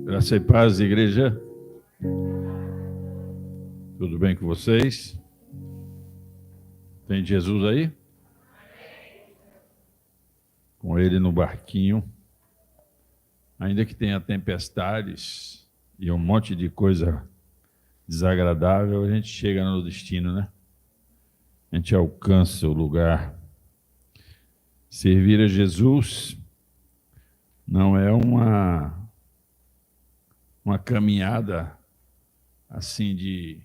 Graça e paz, igreja. Tudo bem com vocês? Tem Jesus aí? Com ele no barquinho. Ainda que tenha tempestades e um monte de coisa desagradável, a gente chega no destino, né? A gente alcança o lugar. Servir a Jesus não é uma caminhada assim de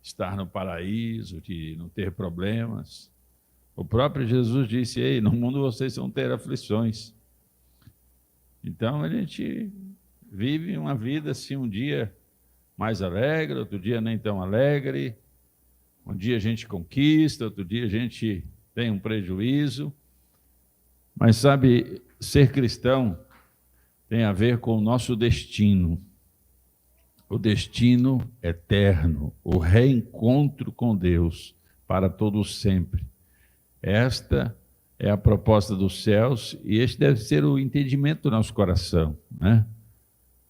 estar no paraíso, de não ter problemas. O próprio Jesus disse: ei, no mundo vocês vão ter aflições. Então a gente vive uma vida assim, um dia mais alegre, outro dia nem tão alegre. Um dia a gente conquista, outro dia a gente tem um prejuízo. Mas sabe, ser cristão tem a ver com o nosso destino. O destino eterno, o reencontro com Deus para todos sempre. Esta é a proposta dos céus e este deve ser o entendimento do nosso coração, né?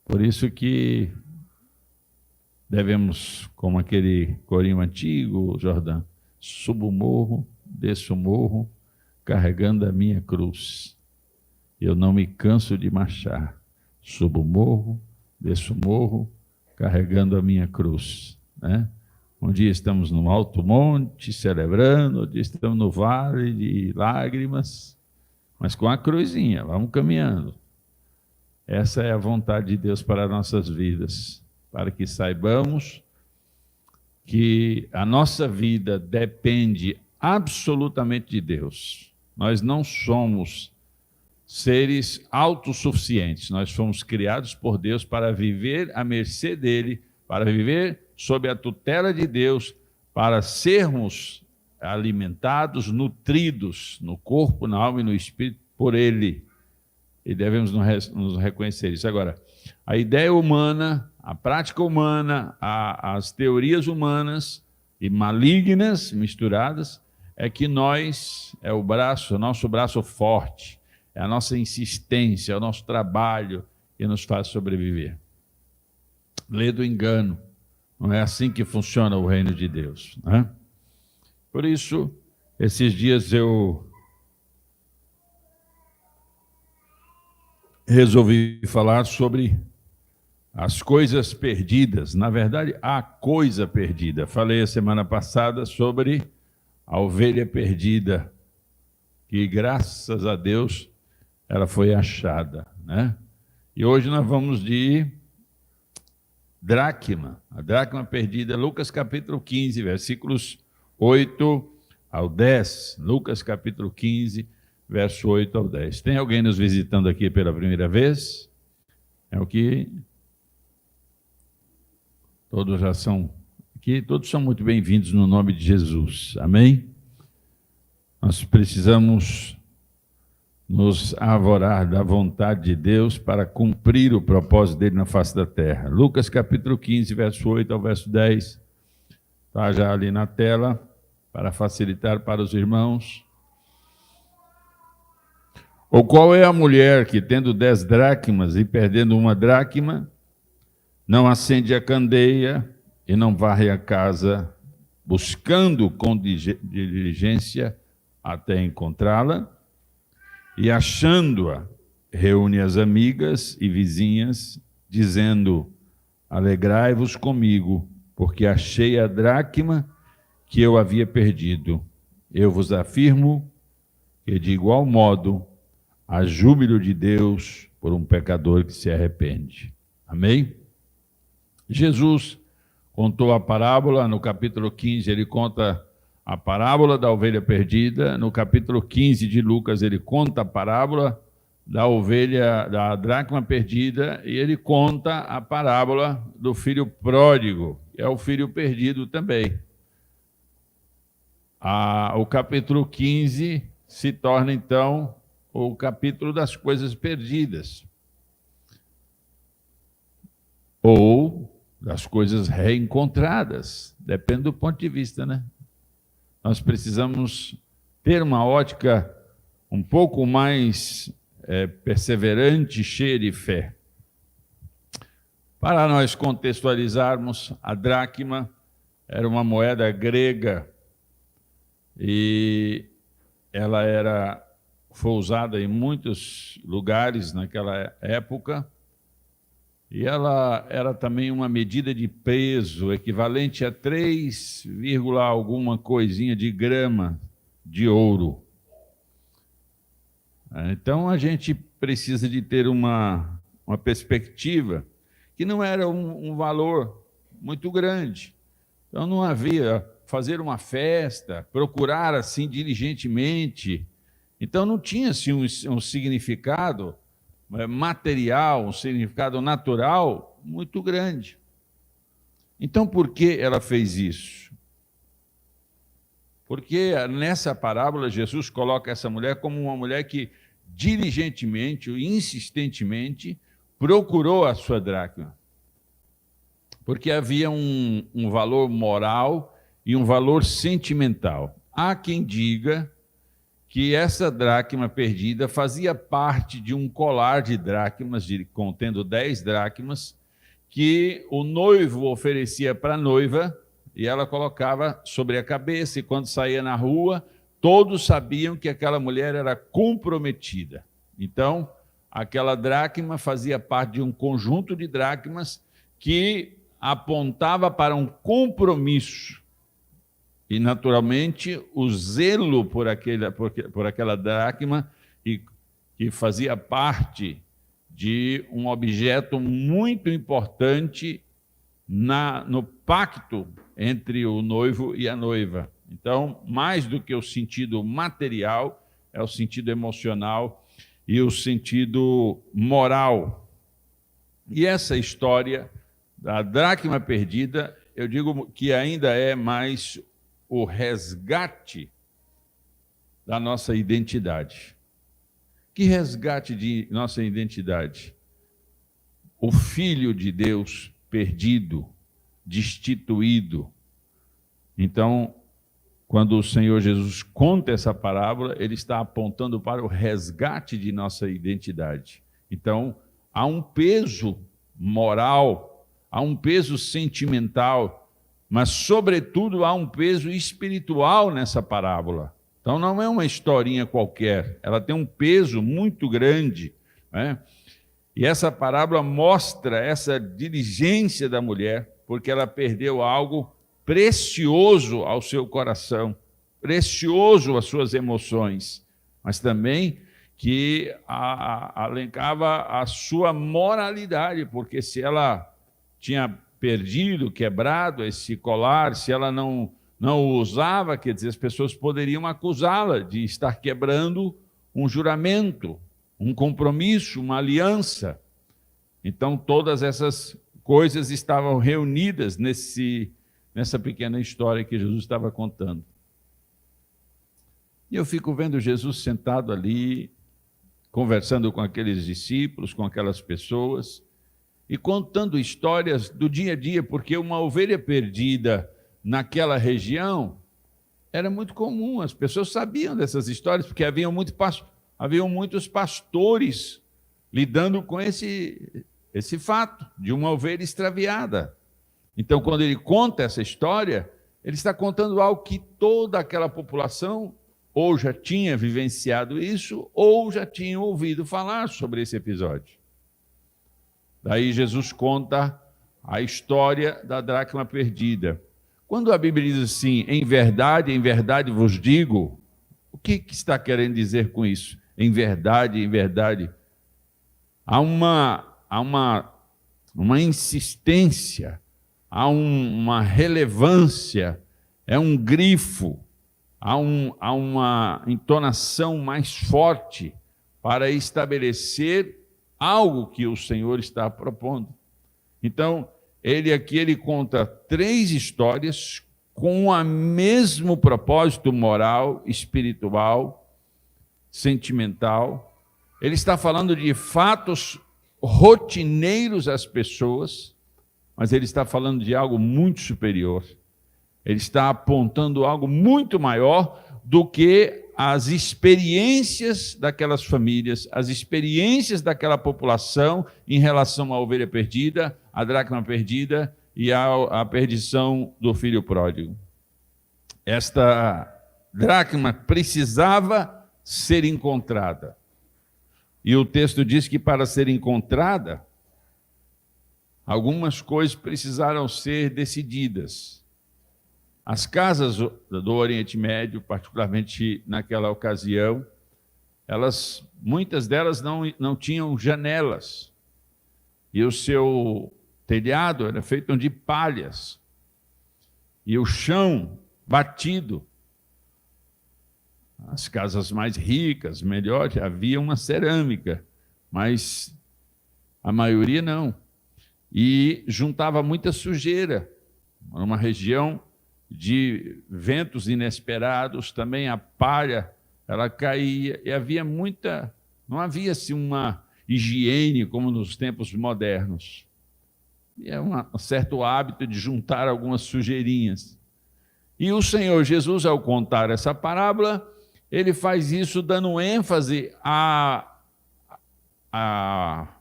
Por isso que devemos, como aquele corinho antigo, Jordão, subo o morro, desço o morro, carregando a minha cruz. Eu não me canso de marchar. Subo o morro, desço o morro, carregando a minha cruz, né? Um dia estamos no alto monte celebrando, outro dia estamos no vale de lágrimas, mas com a cruzinha, vamos caminhando. Essa é a vontade de Deus para nossas vidas, para que saibamos que a nossa vida depende absolutamente de Deus. Nós não somos seres autossuficientes, nós fomos criados por Deus para viver à mercê dele, para viver sob a tutela de Deus, para sermos alimentados, nutridos no corpo, na alma e no espírito por ele. E devemos nos reconhecer isso. Agora, a ideia humana, a prática humana, as teorias humanas e malignas misturadas, é que nós, é o nosso braço forte, é a nossa insistência, é o nosso trabalho que nos faz sobreviver. Lê do engano. Não é assim que funciona o reino de Deus, né? Por isso, esses dias eu resolvi falar sobre as coisas perdidas. Na verdade, a coisa perdida. Falei a semana passada sobre a ovelha perdida, que graças a Deus ela foi achada, né? E hoje nós vamos de dracma, a dracma perdida, Lucas capítulo 15, versículos 8 ao 10. Lucas capítulo 15, verso 8 ao 10. Tem alguém nos visitando aqui pela primeira vez? É o que todos já são aqui, todos são muito bem-vindos no nome de Jesus. Amém? Nós precisamos nos arvorar da vontade de Deus para cumprir o propósito dele na face da terra. Lucas capítulo 15, verso 8 ao verso 10, está já ali na tela, para facilitar para os irmãos. Ou qual é a mulher que, tendo 10 dracmas e perdendo uma dracma, não acende a candeia e não varre a casa, buscando com diligência até encontrá-la? E achando-a, reúne as amigas e vizinhas, dizendo: alegrai-vos comigo, porque achei a dracma que eu havia perdido. Eu vos afirmo que, de igual modo, há júbilo de Deus por um pecador que se arrepende. Amém? Jesus contou a parábola, no capítulo 15, ele conta a parábola da ovelha perdida. No capítulo 15 de Lucas, ele conta a parábola da dracma perdida, e ele conta a parábola do filho pródigo, que é o filho perdido também. O capítulo 15 se torna, então, o capítulo das coisas perdidas, ou das coisas reencontradas, depende do ponto de vista, né? Nós precisamos ter uma ótica um pouco mais perseverante, cheia de fé. Para nós contextualizarmos, a dracma era uma moeda grega e ela foi usada em muitos lugares naquela época, e ela era também uma medida de peso equivalente a 3, alguma coisinha de grama de ouro. Então a gente precisa de ter uma perspectiva que não era um valor muito grande. Então não havia fazer uma festa, procurar assim diligentemente. Então não tinha assim um significado material, um significado natural muito grande. Então por que ela fez isso? Porque nessa parábola Jesus coloca essa mulher como uma mulher que diligentemente, insistentemente, procurou a sua dracma. Porque havia um valor moral e um valor sentimental. Há quem diga que essa dracma perdida fazia parte de um colar de dracmas, contendo 10 dracmas, que o noivo oferecia para a noiva, e ela colocava sobre a cabeça, e quando saía na rua, todos sabiam que aquela mulher era comprometida. Então, aquela dracma fazia parte de um conjunto de dracmas que apontava para um compromisso. E, naturalmente, o zelo por aquela dracma, que fazia parte de um objeto muito importante no pacto entre o noivo e a noiva. Então, mais do que o sentido material, é o sentido emocional e o sentido moral. E essa história da dracma perdida, eu digo que ainda é mais o resgate da nossa identidade. Que resgate de nossa identidade? O Filho de Deus perdido, destituído. Então, quando o Senhor Jesus conta essa parábola, ele está apontando para o resgate de nossa identidade. Então, há um peso moral, há um peso sentimental, mas, sobretudo, há um peso espiritual nessa parábola. Então, não é uma historinha qualquer, ela tem um peso muito grande, né? E essa parábola mostra essa diligência da mulher, porque ela perdeu algo precioso ao seu coração, precioso às suas emoções, mas também que alencava a sua moralidade, porque se ela tinha perdido, quebrado esse colar, se ela não o usava, quer dizer, as pessoas poderiam acusá-la de estar quebrando um juramento, um compromisso, uma aliança. Então, todas essas coisas estavam reunidas nessa pequena história que Jesus estava contando. E eu fico vendo Jesus sentado ali, conversando com aqueles discípulos, com aquelas pessoas, e contando histórias do dia a dia, porque uma ovelha perdida naquela região era muito comum, as pessoas sabiam dessas histórias, porque haviam muitos pastores lidando com esse fato de uma ovelha extraviada. Então, quando ele conta essa história, ele está contando algo que toda aquela população ou já tinha vivenciado isso, ou já tinha ouvido falar sobre esse episódio. Daí Jesus conta a história da dracma perdida. Quando a Bíblia diz assim, em verdade vos digo, o que está querendo dizer com isso? Em verdade. Há uma insistência, há uma relevância, é um grifo, há uma entonação mais forte para estabelecer algo que o Senhor está propondo. Então, ele conta 3 histórias com o mesmo propósito moral, espiritual, sentimental. Ele está falando de fatos rotineiros às pessoas, mas ele está falando de algo muito superior. Ele está apontando algo muito maior do que as experiências daquelas famílias, as experiências daquela população em relação à ovelha perdida, à dracma perdida e à perdição do filho pródigo. Esta dracma precisava ser encontrada. E o texto diz que para ser encontrada, algumas coisas precisaram ser decididas. As casas do Oriente Médio, particularmente naquela ocasião, muitas delas não tinham janelas. E o seu telhado era feito de palhas. E o chão batido. As casas mais ricas, melhores, havia uma cerâmica, mas a maioria não. E juntava muita sujeira. Era uma região de ventos inesperados, também a palha, ela caía, e não havia assim uma higiene como nos tempos modernos. E é um certo hábito de juntar algumas sujeirinhas. E o Senhor Jesus, ao contar essa parábola, ele faz isso dando ênfase à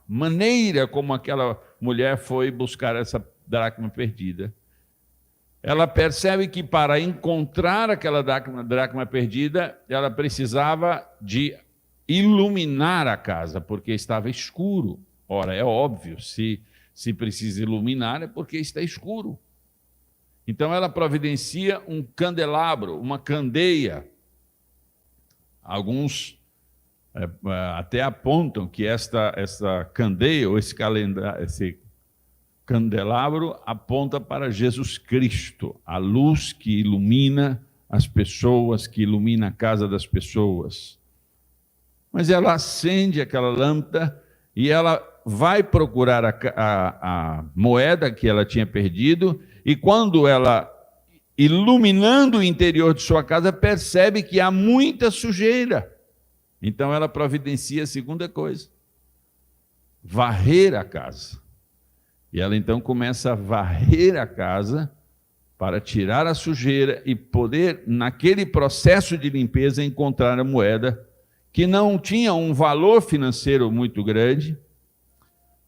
maneira como aquela mulher foi buscar essa dracma perdida. Ela percebe que para encontrar aquela dracma perdida, ela precisava de iluminar a casa, porque estava escuro. Ora, é óbvio, se precisa iluminar é porque está escuro. Então ela providencia um candelabro, uma candeia. Alguns até apontam que essa candeia, ou esse candelabro, aponta para Jesus Cristo, a luz que ilumina as pessoas, que ilumina a casa das pessoas. Mas ela acende aquela lâmpada e ela vai procurar a moeda que ela tinha perdido, e quando ela, iluminando o interior de sua casa, percebe que há muita sujeira. Então ela providencia a segunda coisa: varrer a casa. E ela então começa a varrer a casa para tirar a sujeira e poder, naquele processo de limpeza, encontrar a moeda que não tinha um valor financeiro muito grande,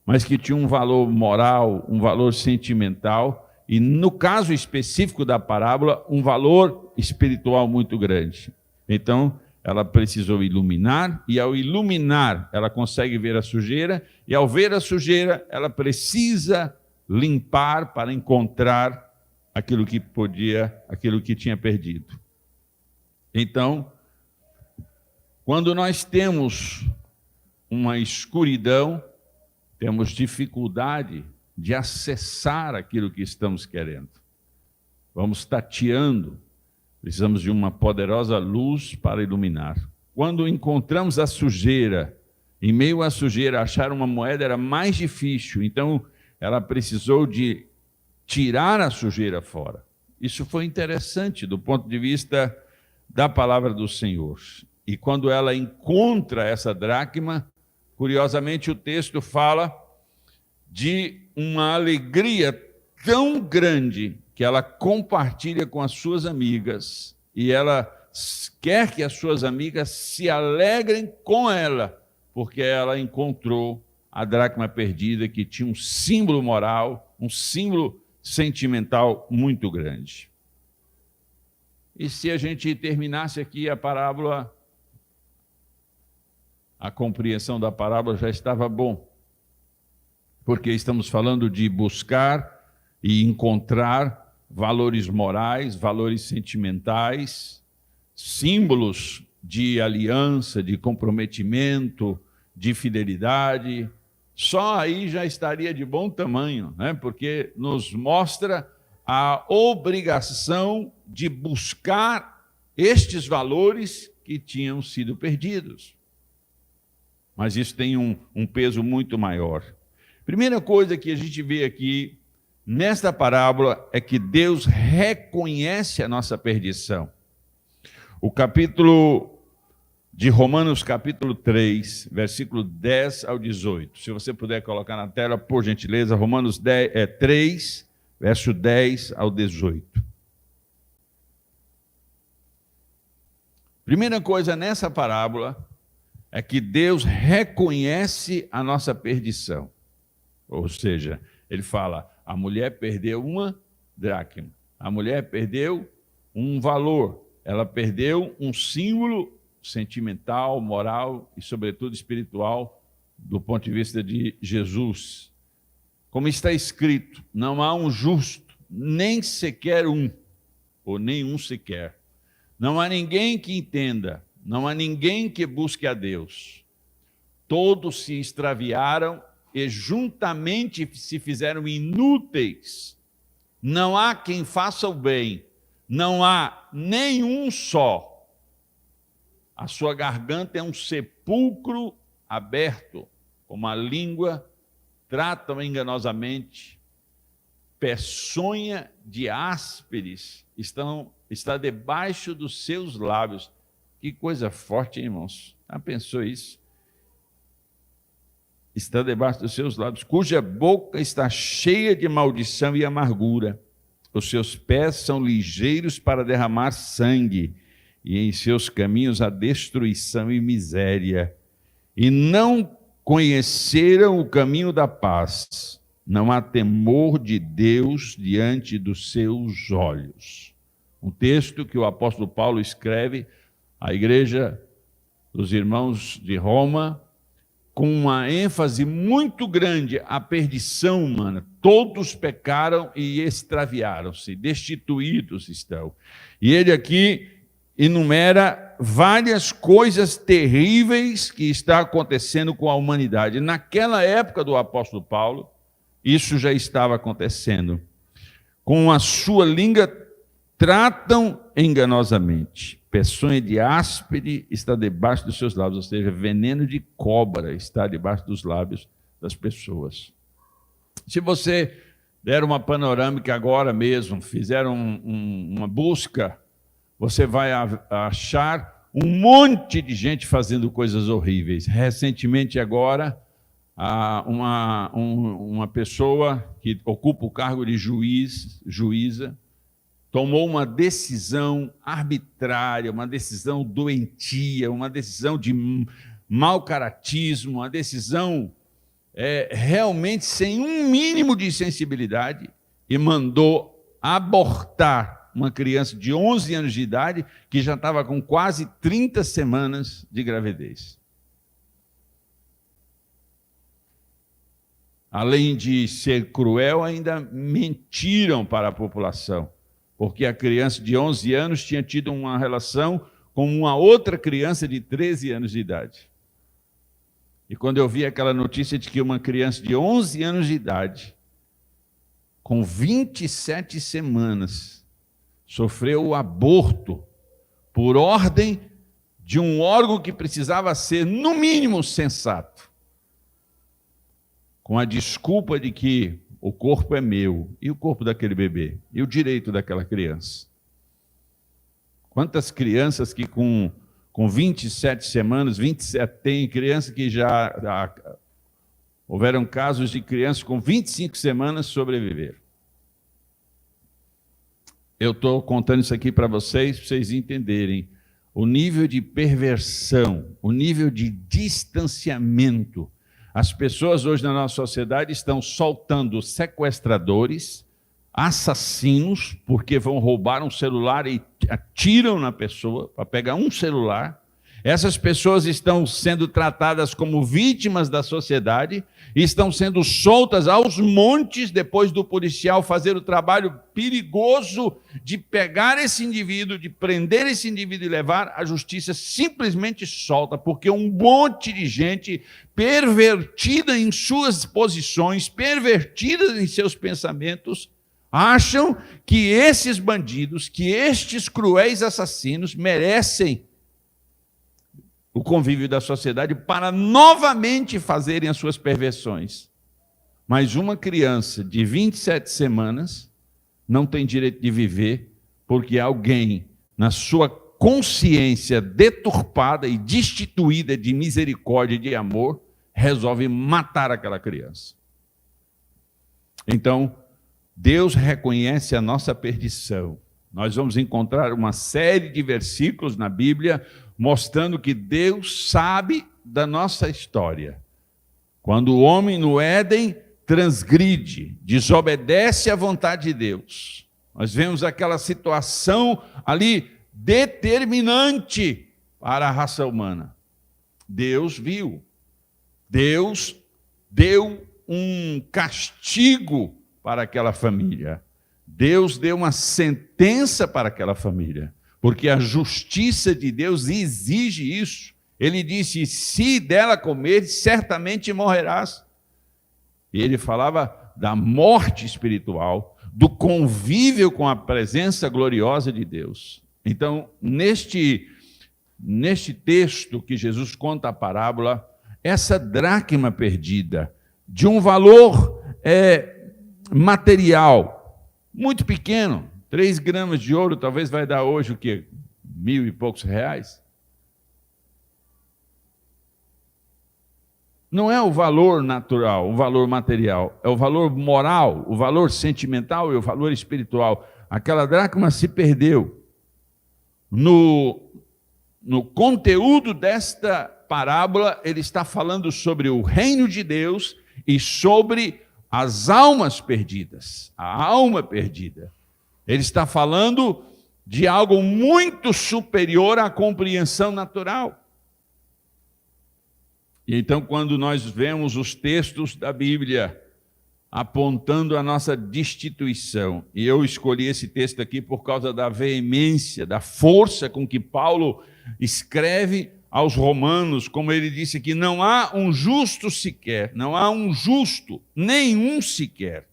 mas que tinha um valor moral, um valor sentimental e, no caso específico da parábola, um valor espiritual muito grande. Então, ela precisou iluminar, e ao iluminar, ela consegue ver a sujeira, e ao ver a sujeira, ela precisa limpar para encontrar aquilo que tinha perdido. Então, quando nós temos uma escuridão, temos dificuldade de acessar aquilo que estamos querendo. Vamos tateando. Precisamos de uma poderosa luz para iluminar. Quando encontramos a sujeira, em meio à sujeira, achar uma moeda era mais difícil. Então, ela precisou de tirar a sujeira fora. Isso foi interessante do ponto de vista da palavra do Senhor. E quando ela encontra essa dracma, curiosamente o texto fala de uma alegria tão grande que ela compartilha com as suas amigas, e ela quer que as suas amigas se alegrem com ela, porque ela encontrou a dracma perdida, que tinha um símbolo moral, um símbolo sentimental muito grande. E se a gente terminasse aqui a parábola, a compreensão da parábola já estava bom, porque estamos falando de buscar e encontrar valores morais, valores sentimentais, símbolos de aliança, de comprometimento, de fidelidade. Só aí já estaria de bom tamanho, né? Porque nos mostra a obrigação de buscar estes valores que tinham sido perdidos. Mas isso tem um peso muito maior. Primeira coisa que a gente vê aqui nesta parábola é que Deus reconhece a nossa perdição. O capítulo de Romanos, capítulo 3, versículo 10 ao 18. Se você puder colocar na tela, por gentileza, Romanos 3, verso 10 ao 18. Primeira coisa nessa parábola é que Deus reconhece a nossa perdição. Ou seja, ele fala, a mulher perdeu uma dracma, a mulher perdeu um valor, ela perdeu um símbolo sentimental, moral e, sobretudo, espiritual, do ponto de vista de Jesus. Como está escrito, não há um justo, nem sequer um, ou nenhum sequer. Não há ninguém que entenda, não há ninguém que busque a Deus. Todos se extraviaram e juntamente se fizeram inúteis. Não há quem faça o bem, não há nenhum só. A sua garganta é um sepulcro aberto, como a língua tratam enganosamente. Peçonha de ásperes está debaixo dos seus lábios. Que coisa forte, hein, irmãos? Já pensou isso? Está debaixo dos seus lábios, cuja boca está cheia de maldição e amargura. Os seus pés são ligeiros para derramar sangue, e em seus caminhos há destruição e miséria. E não conheceram o caminho da paz. Não há temor de Deus diante dos seus olhos. Um texto que o apóstolo Paulo escreve à igreja dos irmãos de Roma, com uma ênfase muito grande à perdição humana. Todos pecaram e extraviaram-se, destituídos estão. E ele aqui enumera várias coisas terríveis que está acontecendo com a humanidade. Naquela época do apóstolo Paulo, isso já estava acontecendo. Com a sua língua tratam enganosamente. Peçonha de áspide está debaixo dos seus lábios, ou seja, veneno de cobra está debaixo dos lábios das pessoas. Se você der uma panorâmica agora mesmo, fizer uma busca, você vai achar um monte de gente fazendo coisas horríveis. Recentemente agora, uma pessoa que ocupa o cargo de juíza, tomou uma decisão arbitrária, uma decisão doentia, uma decisão de mau caratismo, uma decisão realmente sem um mínimo de sensibilidade, e mandou abortar uma criança de 11 anos de idade que já estava com quase 30 semanas de gravidez. Além de ser cruel, ainda mentiram para a população, porque a criança de 11 anos tinha tido uma relação com uma outra criança de 13 anos de idade. E quando eu vi aquela notícia de que uma criança de 11 anos de idade, com 27 semanas, sofreu o aborto por ordem de um órgão que precisava ser, no mínimo, sensato, com a desculpa de que o corpo é meu, e o corpo daquele bebê, e o direito daquela criança. Quantas crianças que com 27 semanas, 27, tem criança que houveram casos de crianças com 25 semanas sobreviver. Eu estou contando isso aqui para vocês entenderem o nível de perversão, o nível de distanciamento. As pessoas hoje na nossa sociedade estão soltando sequestradores, assassinos, porque vão roubar um celular e atiram na pessoa para pegar um celular. Essas pessoas estão sendo tratadas como vítimas da sociedade e estão sendo soltas aos montes depois do policial fazer o trabalho perigoso de pegar esse indivíduo, de prender esse indivíduo e levar. A justiça simplesmente solta, porque um monte de gente pervertida em suas posições, pervertida em seus pensamentos, acham que esses bandidos, que estes cruéis assassinos merecem o convívio da sociedade para novamente fazerem as suas perversões. Mas uma criança de 27 semanas não tem direito de viver porque alguém, na sua consciência deturpada e destituída de misericórdia e de amor, resolve matar aquela criança. Então, Deus reconhece a nossa perdição. Nós vamos encontrar uma série de versículos na Bíblia mostrando que Deus sabe da nossa história. Quando o homem no Éden transgride, desobedece à vontade de Deus, nós vemos aquela situação ali determinante para a raça humana. Deus viu, Deus deu um castigo para aquela família. Deus deu uma sentença para aquela família, porque a justiça de Deus exige isso. Ele disse: se dela comeres, certamente morrerás. E ele falava da morte espiritual, do convívio com a presença gloriosa de Deus. Então, neste texto que Jesus conta a parábola, essa dracma perdida, de um valor material muito pequeno, 3 gramas de ouro, talvez vai dar hoje o quê? 1.000 e poucos reais. Não é o valor natural, o valor material, é o valor moral, o valor sentimental e o valor espiritual. Aquela dracma se perdeu. No conteúdo desta parábola, ele está falando sobre o reino de Deus e sobre as almas perdidas, a alma perdida. Ele está falando de algo muito superior à compreensão natural. E então, quando nós vemos os textos da Bíblia apontando a nossa destituição, e eu escolhi esse texto aqui por causa da veemência, da força com que Paulo escreve aos romanos, como ele disse aqui: não há um justo sequer, não há um justo, nenhum sequer.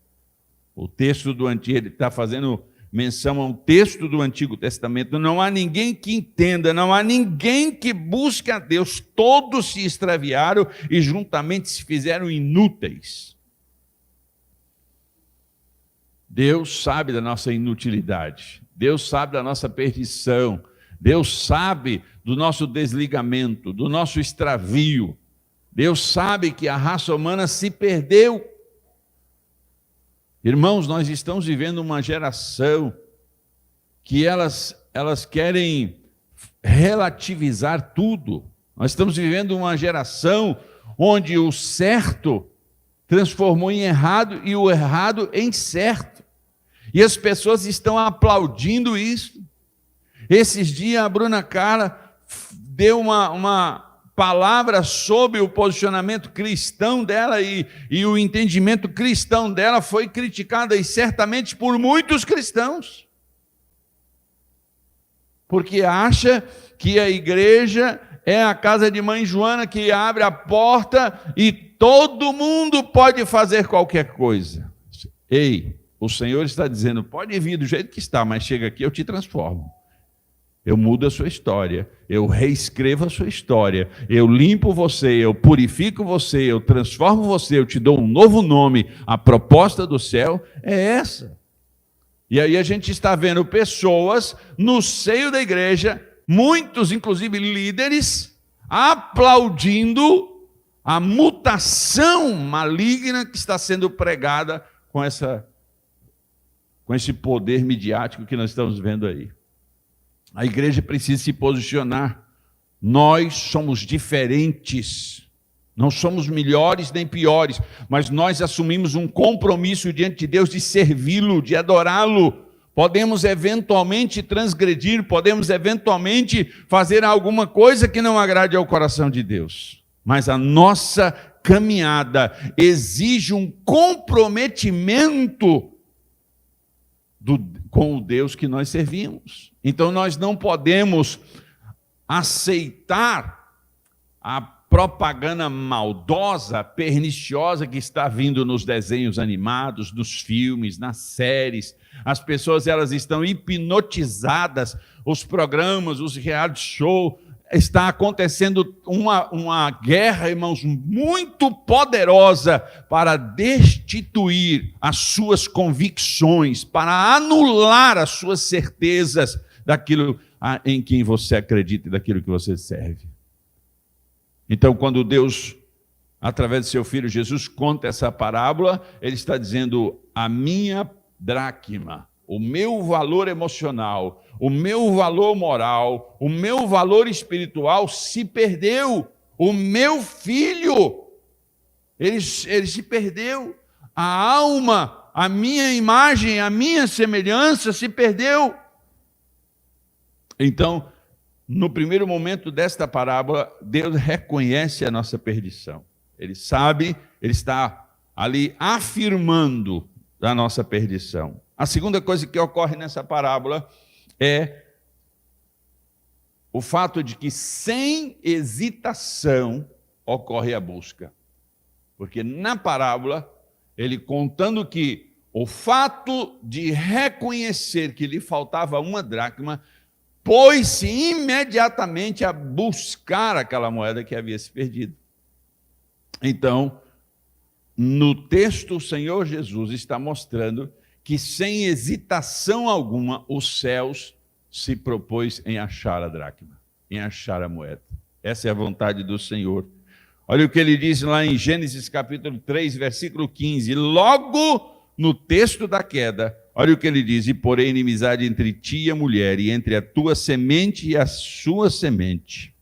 O texto do Antigo, ele está fazendo menção a um texto do Antigo Testamento: não há ninguém que entenda, não há ninguém que busque a Deus, todos se extraviaram e juntamente se fizeram inúteis. Deus sabe da nossa inutilidade, Deus sabe da nossa perdição, Deus sabe do nosso desligamento, do nosso extravio. Deus sabe que a raça humana se perdeu. Irmãos, nós estamos vivendo uma geração que elas querem relativizar tudo. Nós estamos vivendo uma geração onde o certo transformou em errado e o errado em certo. E as pessoas estão aplaudindo isso. Esses dias a Bruna Carla deu uma palavra sobre o posicionamento cristão dela e o entendimento cristão dela foi criticada, e certamente por muitos cristãos, porque acha que a igreja é a casa de mãe Joana, que abre a porta e todo mundo pode fazer qualquer coisa. Ei, o Senhor está dizendo: pode vir do jeito que está, mas chega aqui, eu te transformo. Eu mudo a sua história, eu reescrevo a sua história, eu limpo você, eu purifico você, eu transformo você, eu te dou um novo nome. A proposta do céu é essa. E aí a gente está vendo pessoas no seio da igreja, muitos, inclusive líderes, aplaudindo a mutação maligna que está sendo pregada com esse poder midiático que nós estamos vendo aí. A igreja precisa se posicionar. Nós somos diferentes. Não somos melhores nem piores, mas nós assumimos um compromisso diante de Deus de servi-lo, de adorá-lo. Podemos eventualmente transgredir, podemos eventualmente fazer alguma coisa que não agrade ao coração de Deus. Mas a nossa caminhada exige um comprometimento com o Deus que nós servimos. Então nós não podemos aceitar a propaganda maldosa, perniciosa que está vindo nos desenhos animados, nos filmes, nas séries. As pessoas, elas estão hipnotizadas, os programas, os reality show, está acontecendo uma guerra, irmãos, muito poderosa para destituir as suas convicções, para anular as suas certezas daquilo em quem você acredita e daquilo que você serve. Então, quando Deus, através de seu Filho Jesus, conta essa parábola, ele está dizendo: a minha dracma, o meu valor emocional, o meu valor moral, o meu valor espiritual se perdeu. O meu filho, ele se perdeu. A alma, a minha imagem, a minha semelhança se perdeu. Então, no primeiro momento desta parábola, Deus reconhece a nossa perdição. Ele sabe, ele está ali afirmando a nossa perdição. A segunda coisa que ocorre nessa parábola é o fato de que sem hesitação ocorre a busca. Porque na parábola, ele contando que o fato de reconhecer que lhe faltava uma dracma, pôs-se imediatamente a buscar aquela moeda que havia se perdido. Então, no texto, o Senhor Jesus está mostrando que sem hesitação alguma, os céus se propôs em achar a dracma, em achar a moeda. Essa é a vontade do Senhor. Olha o que ele diz lá em Gênesis capítulo 3, versículo 15. Logo no texto da queda, olha o que ele diz: e porém inimizade entre ti e a mulher, e entre a tua semente e a sua semente.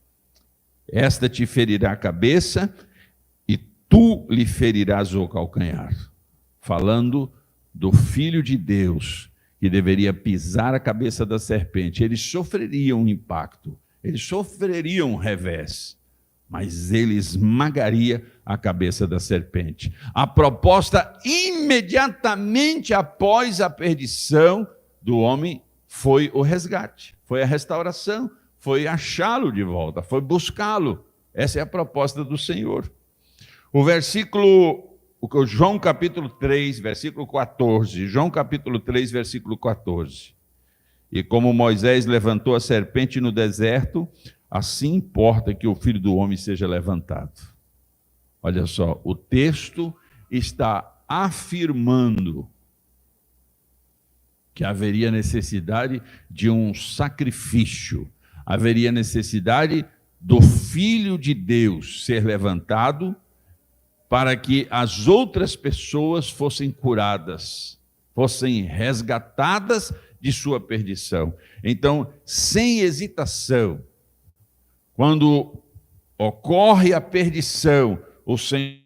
Esta te ferirá a cabeça, e tu lhe ferirás o calcanhar. Falando do Filho de Deus, que deveria pisar a cabeça da serpente. Eles sofreriam um impacto, eles sofreriam um revés, mas ele esmagaria a cabeça da serpente. A proposta imediatamente após a perdição do homem foi o resgate, foi a restauração, foi achá-lo de volta, foi buscá-lo. Essa é a proposta do Senhor. João capítulo 3, versículo 14. João capítulo 3, versículo 14. E como Moisés levantou a serpente no deserto, assim importa que o Filho do Homem seja levantado. Olha só, o texto está afirmando que haveria necessidade de um sacrifício, haveria necessidade do Filho de Deus ser levantado para que as outras pessoas fossem curadas, fossem resgatadas de sua perdição. Então, sem hesitação, quando ocorre a perdição, o Senhor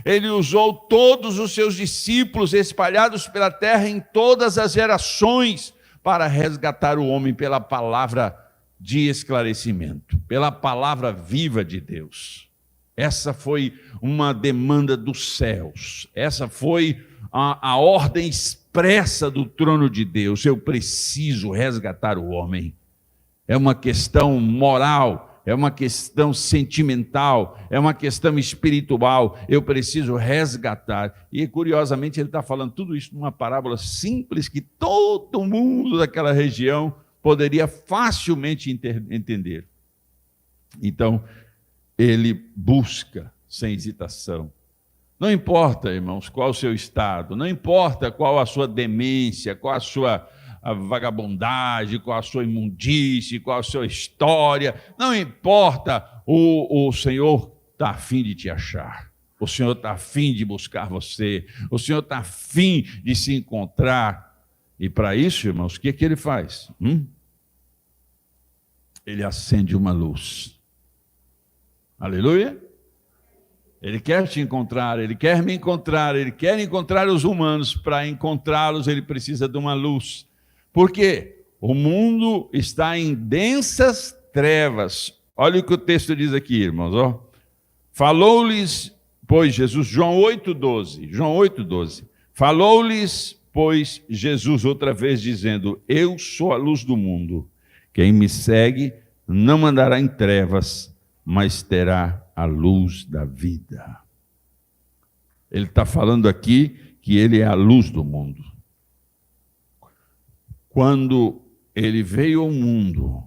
ele usou todos os seus discípulos espalhados pela terra em todas as gerações para resgatar o homem pela palavra de esclarecimento, pela palavra viva de Deus. Essa foi uma demanda dos céus, essa foi a ordem expressa do trono de Deus. Eu preciso resgatar o homem. É uma questão moral, é uma questão sentimental, é uma questão espiritual. Eu preciso resgatar. E, curiosamente, ele está falando tudo isso numa parábola simples que todo mundo daquela região poderia facilmente entender. Então, ele busca sem hesitação. Não importa, irmãos, qual o seu estado, não importa qual a sua demência, qual a sua vagabundagem, qual a sua imundície, qual a sua história, não importa, o Senhor está a fim de te achar, o Senhor está a fim de buscar você, o Senhor está a fim de se encontrar. E para isso, irmãos, o que ele faz? Ele acende uma luz. Aleluia! Ele quer te encontrar, ele quer me encontrar, ele quer encontrar os humanos. Para encontrá-los, ele precisa de uma luz. Por quê? O mundo está em densas trevas. Olha o que o texto diz aqui, irmãos. Ó. Falou-lhes, pois Jesus, João 8,12. Falou-lhes, pois Jesus outra vez, dizendo: eu sou a luz do mundo. Quem me segue não andará em trevas, mas terá a luz da vida. Ele está falando aqui que ele é a luz do mundo. Quando ele veio ao mundo,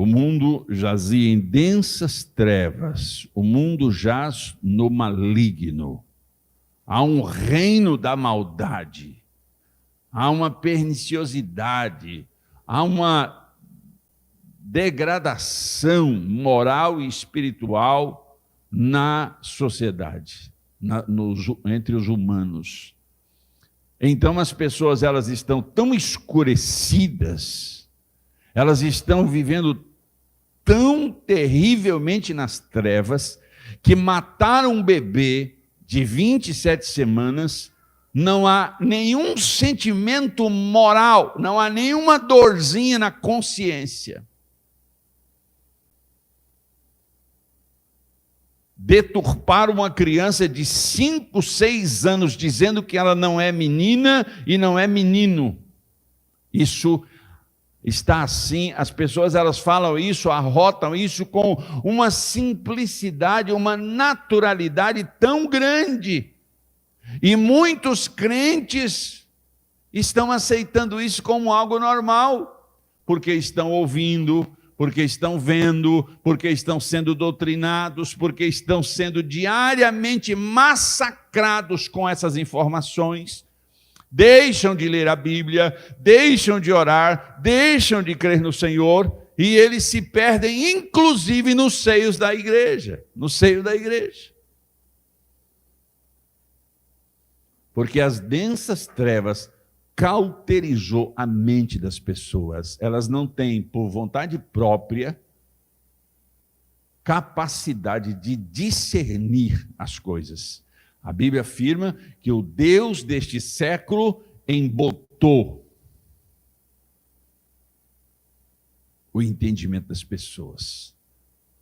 O mundo jazia em densas trevas, o mundo jaz no maligno. Há um reino da maldade, há uma perniciosidade, há uma degradação moral e espiritual na sociedade, entre os humanos. Então as pessoas, elas estão tão escurecidas, elas estão vivendo tão terrivelmente nas trevas, que matar um bebê de 27 semanas, não há nenhum sentimento moral, não há nenhuma dorzinha na consciência. Deturpar uma criança de 5, 6 anos, dizendo que ela não é menina e não é menino. Isso está assim, as pessoas, elas falam isso, arrotam isso com uma simplicidade, uma naturalidade tão grande. E muitos crentes estão aceitando isso como algo normal, porque estão ouvindo, porque estão vendo, porque estão sendo doutrinados, porque estão sendo diariamente massacrados com essas informações. Deixam de ler a Bíblia, deixam de orar, deixam de crer no Senhor, e eles se perdem, inclusive, nos seios da igreja, no seio da igreja. Porque as densas trevas cauterizou a mente das pessoas. Elas não têm, por vontade própria, capacidade de discernir as coisas. A Bíblia afirma que o Deus deste século embotou o entendimento das pessoas,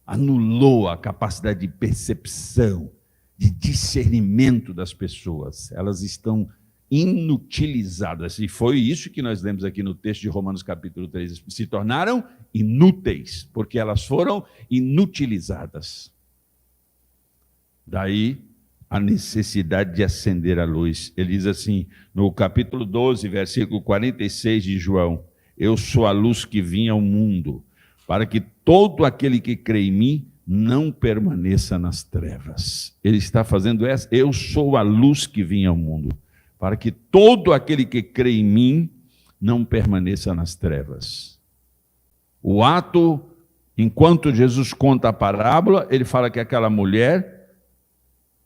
anulou a capacidade de percepção, de discernimento das pessoas. Elas estão inutilizadas. E foi isso que nós lemos aqui no texto de Romanos capítulo 3. Se tornaram inúteis, porque elas foram inutilizadas. Daí a necessidade de acender a luz. Ele diz assim, no capítulo 12, versículo 46 de João: eu sou a luz que vim ao mundo, para que todo aquele que crê em mim não permaneça nas trevas. Ele está fazendo essa, eu sou a luz que vim ao mundo, para que todo aquele que crê em mim não permaneça nas trevas. O ato, enquanto Jesus conta a parábola, ele fala que aquela mulher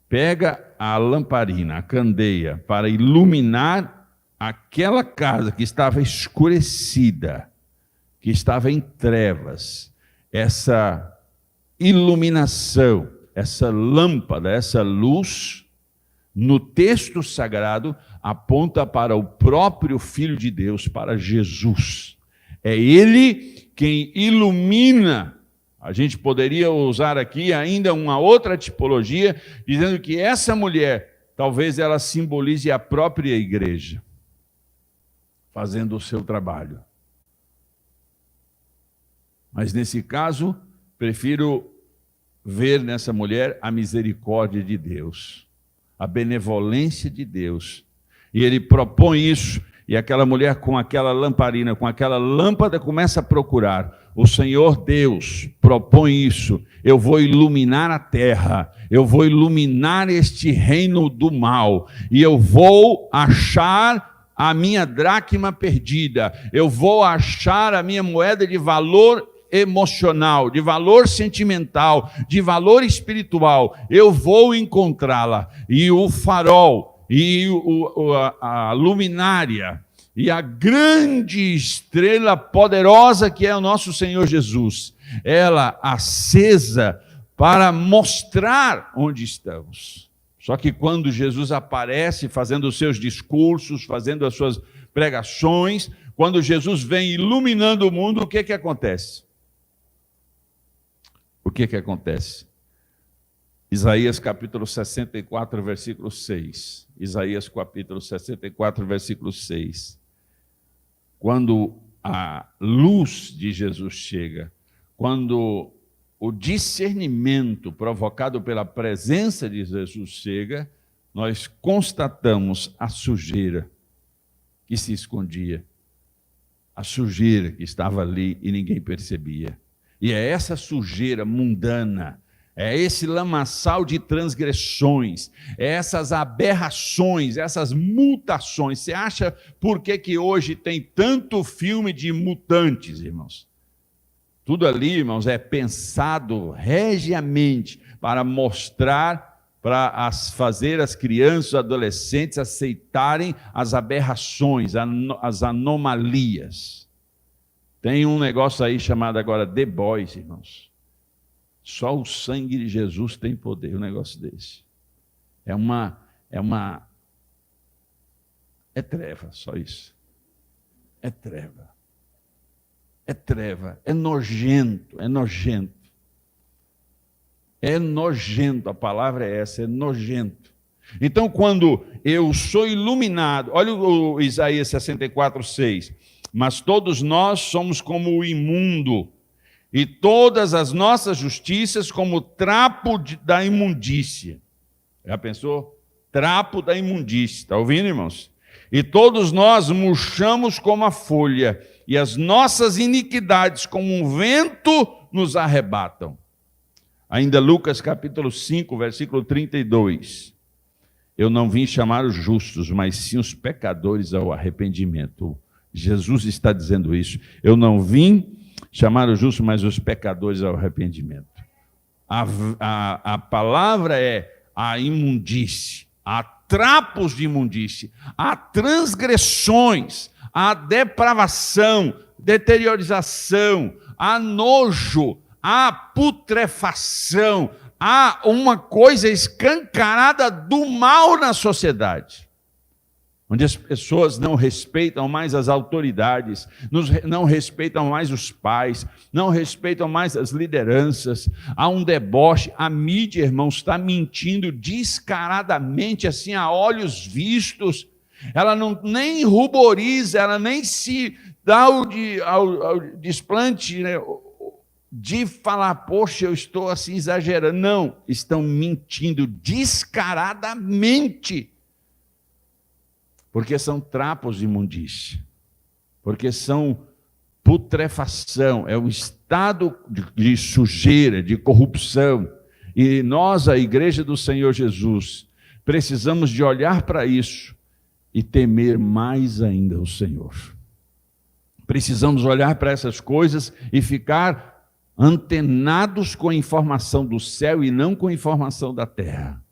pega a lamparina, a candeia, para iluminar aquela casa que estava escurecida, que estava em trevas. Essa iluminação, essa lâmpada, essa luz, no texto sagrado, aponta para o próprio Filho de Deus, para Jesus. É Ele quem ilumina. A gente poderia usar aqui ainda uma outra tipologia, dizendo que essa mulher, talvez ela simbolize a própria igreja, fazendo o seu trabalho. Mas nesse caso, prefiro ver nessa mulher a misericórdia de Deus, a benevolência de Deus. E ele propõe isso, e aquela mulher com aquela lamparina, com aquela lâmpada, começa a procurar. O Senhor Deus propõe isso. Eu vou iluminar a terra, eu vou iluminar este reino do mal, e eu vou achar a minha dracma perdida, eu vou achar a minha moeda de valor emocional, de valor sentimental, de valor espiritual. Eu vou encontrá-la. E o farol, e a luminária, e a grande estrela poderosa que é o nosso Senhor Jesus, ela acesa para mostrar onde estamos. Só que quando Jesus aparece fazendo os seus discursos, fazendo as suas pregações, quando Jesus vem iluminando o mundo, o que acontece? O que acontece? Isaías capítulo 64, versículo 6. Isaías capítulo 64, versículo 6. Quando a luz de Jesus chega, quando o discernimento provocado pela presença de Jesus chega, nós constatamos a sujeira que se escondia, a sujeira que estava ali e ninguém percebia. E é essa sujeira mundana, é esse lamaçal de transgressões, é essas aberrações, essas mutações. Você acha por que hoje tem tanto filme de mutantes, irmãos? Tudo ali, irmãos, é pensado regiamente para mostrar, para fazer as crianças, os adolescentes aceitarem as aberrações, as anomalias. Tem um negócio aí chamado agora The Boys, irmãos. Só o sangue de Jesus tem poder, um negócio desse. É treva, só isso. É treva. É treva, é nojento, é nojento. É nojento, a palavra é essa, é nojento. Então, quando eu sou iluminado, olha o Isaías 64:6. Mas todos nós somos como o imundo, e todas as nossas justiças como trapo da imundícia. Já pensou? Trapo da imundícia. Está ouvindo, irmãos? E todos nós murchamos como a folha, e as nossas iniquidades, como um vento, nos arrebatam. Ainda Lucas capítulo 5, versículo 32. Eu não vim chamar os justos, mas sim os pecadores ao arrependimento. Jesus está dizendo isso. Eu não vim chamar os justos, mas os pecadores ao arrependimento. A palavra é a imundície, há trapos de imundície, há transgressões, há depravação, deteriorização, há nojo, há putrefação, há uma coisa escancarada do mal na sociedade, onde as pessoas não respeitam mais as autoridades, não respeitam mais os pais, não respeitam mais as lideranças, há um deboche, a mídia, irmãos, está mentindo descaradamente, assim, a olhos vistos, ela não nem ruboriza, ela nem se dá ao desplante, né, de falar, poxa, eu estou assim exagerando. Não, estão mentindo descaradamente, porque são trapos de imundícia, porque são putrefação, é um estado de sujeira, de corrupção. E nós, a igreja do Senhor Jesus, precisamos de olhar para isso e temer mais ainda o Senhor. Precisamos olhar para essas coisas e ficar antenados com a informação do céu e não com a informação da terra.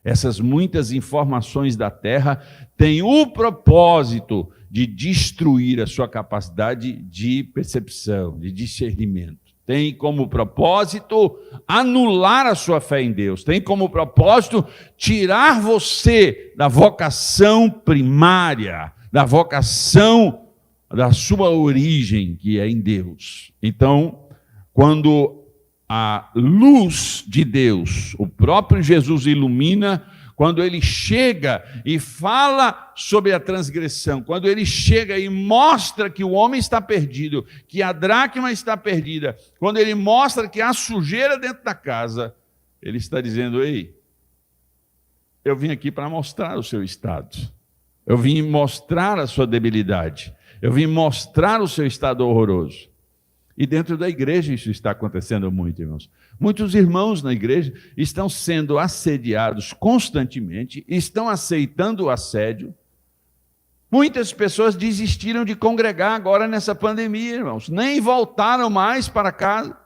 Essas muitas informações da terra têm o propósito de destruir a sua capacidade de percepção, de discernimento. Tem como propósito anular a sua fé em Deus. Tem como propósito tirar você da vocação primária, da vocação da sua origem, que é em Deus. Então, quando a luz de Deus, o próprio Jesus ilumina, quando ele chega e fala sobre a transgressão, quando ele chega e mostra que o homem está perdido, que a dracma está perdida, quando ele mostra que há sujeira dentro da casa, ele está dizendo, ei, eu vim aqui para mostrar o seu estado, eu vim mostrar a sua debilidade, eu vim mostrar o seu estado horroroso. E dentro da igreja isso está acontecendo muito, irmãos. Muitos irmãos na igreja estão sendo assediados constantemente, estão aceitando o assédio. Muitas pessoas desistiram de congregar agora nessa pandemia, irmãos. Nem voltaram mais para casa.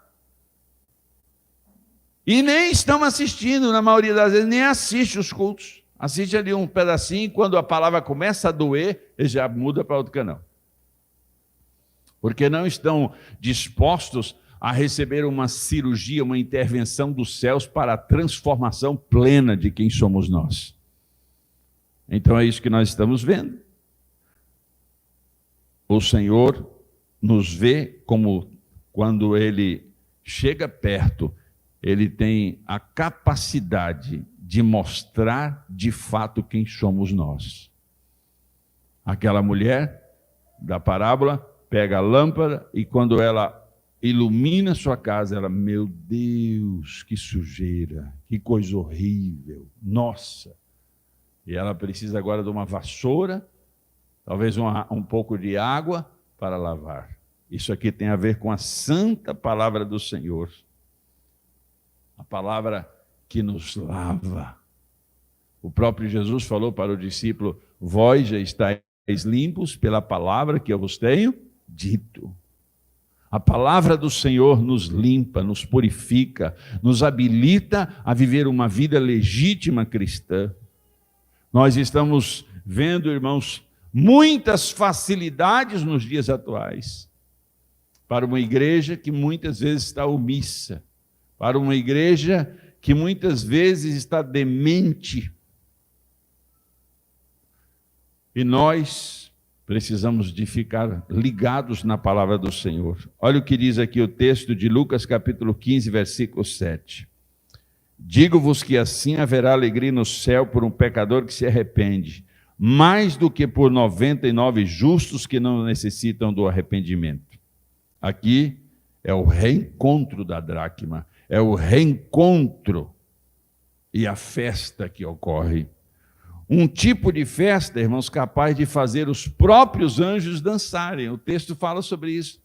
E nem estão assistindo, na maioria das vezes, nem assiste os cultos. Assiste ali um pedacinho, quando a palavra começa a doer, ele já muda para outro canal. Porque não estão dispostos a receber uma cirurgia, uma intervenção dos céus para a transformação plena de quem somos nós. Então é isso que nós estamos vendo. O Senhor nos vê como, quando Ele chega perto, Ele tem a capacidade de mostrar de fato quem somos nós. Aquela mulher da parábola pega a lâmpada e quando ela ilumina sua casa, ela, meu Deus, que sujeira, que coisa horrível, nossa. E ela precisa agora de uma vassoura, talvez um pouco de água para lavar. Isso aqui tem a ver com a santa palavra do Senhor. A palavra que nos lava. O próprio Jesus falou para o discípulo: vós já estáis limpos pela palavra que eu vos tenho dito. A palavra do Senhor nos limpa, nos purifica, nos habilita a viver uma vida legítima cristã. Nós estamos vendo, irmãos, muitas facilidades nos dias atuais para uma igreja que muitas vezes está omissa, para uma igreja que muitas vezes está demente. E nós precisamos de ficar ligados na palavra do Senhor. Olha o que diz aqui o texto de Lucas capítulo 15, versículo 7. Digo-vos que assim haverá alegria no céu por um pecador que se arrepende, mais do que por 99 justos que não necessitam do arrependimento. Aqui é o reencontro da dracma, é o reencontro e a festa que ocorre. Um tipo de festa, irmãos, capaz de fazer os próprios anjos dançarem. O texto fala sobre isso.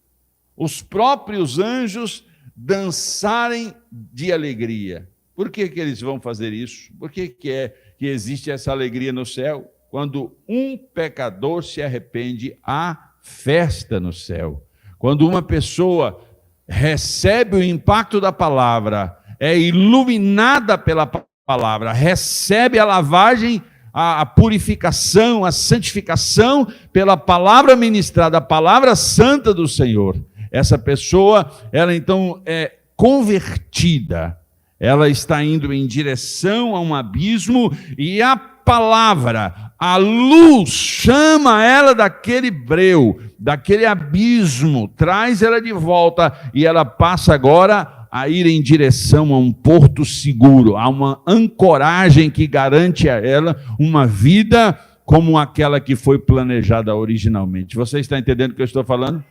Os próprios anjos dançarem de alegria. Por que eles vão fazer isso? Por que que existe essa alegria no céu? Quando um pecador se arrepende, há festa no céu. Quando uma pessoa recebe o impacto da palavra, é iluminada pela palavra, recebe a lavagem, a purificação, a santificação pela palavra ministrada, a palavra santa do Senhor. Essa pessoa, ela então é convertida, ela está indo em direção a um abismo e a palavra, a luz, chama ela daquele breu, daquele abismo, traz ela de volta e ela passa agora a ir em direção a um porto seguro, a uma ancoragem que garante a ela uma vida como aquela que foi planejada originalmente. Você está entendendo o que eu estou falando?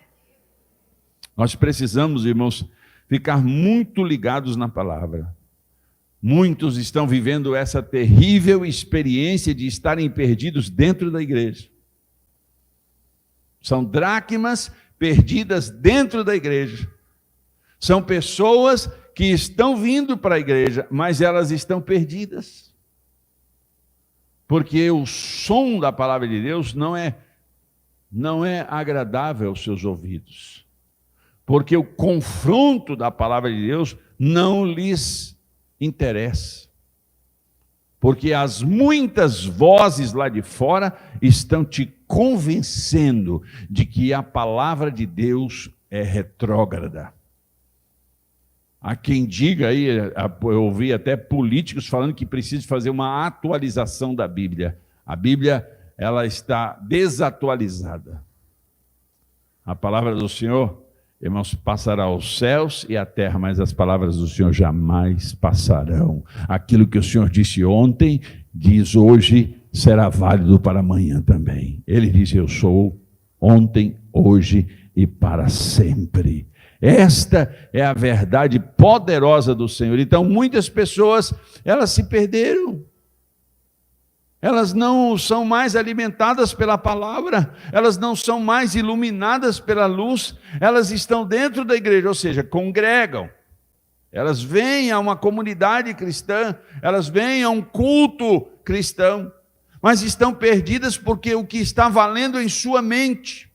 Nós precisamos, irmãos, ficar muito ligados na palavra. Muitos estão vivendo essa terrível experiência de estarem perdidos dentro da igreja. São dracmas perdidas dentro da igreja. São pessoas que estão vindo para a igreja, mas elas estão perdidas. Porque o som da palavra de Deus não é agradável aos seus ouvidos. Porque o confronto da palavra de Deus não lhes interessa. Porque as muitas vozes lá de fora estão te convencendo de que a palavra de Deus é retrógrada. Há quem diga aí, eu ouvi até políticos falando que precisa fazer uma atualização da Bíblia. A Bíblia, ela está desatualizada. A palavra do Senhor, irmãos, passará os céus e a terra, mas as palavras do Senhor jamais passarão. Aquilo que o Senhor disse ontem, diz hoje, será válido para amanhã também. Ele diz: eu sou ontem, hoje e para sempre. Esta é a verdade poderosa do Senhor. Então, muitas pessoas, elas se perderam. Elas não são mais alimentadas pela palavra, elas não são mais iluminadas pela luz, elas estão dentro da igreja, ou seja, congregam. Elas vêm a uma comunidade cristã, elas vêm a um culto cristão, mas estão perdidas porque o que está valendo em sua mente